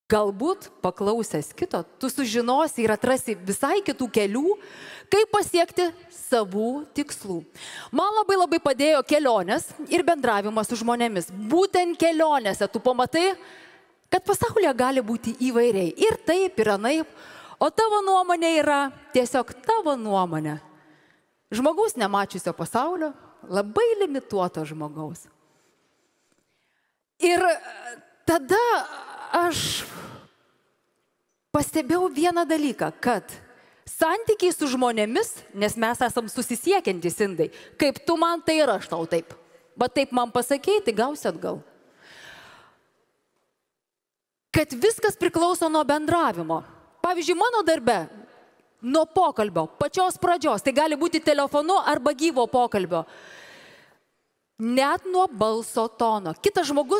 Galbūt paklausęs kito, tu sužinosi ir atrasi visai kitų kelių, kaip pasiekti savų tikslų. Man labai padėjo kelionės ir bendravimas su žmonėmis. Būtent kelionėse tu pamatai, kad pasaulyje gali būti įvairiai. Ir taip, ir anaip. O tavo nuomonė yra tiesiog tavo nuomonė. Žmogaus nemačiusio pasaulio, labai limituoto žmogaus. Ir tada aš pastebėjau vieną dalyką, kad santykiai su žmonėmis, nes mes esam susisiekiantys indai, kaip tu man, tai ir aš tau taip. Bet taip man pasakei, tai gausi atgal. Kad viskas priklauso nuo bendravimo. Pavyzdžiui, mano darbe, nuo pokalbio, pačios pradžios, tai gali būti telefonu arba gyvo pokalbio. Net nuo balso tono. Kitas žmogus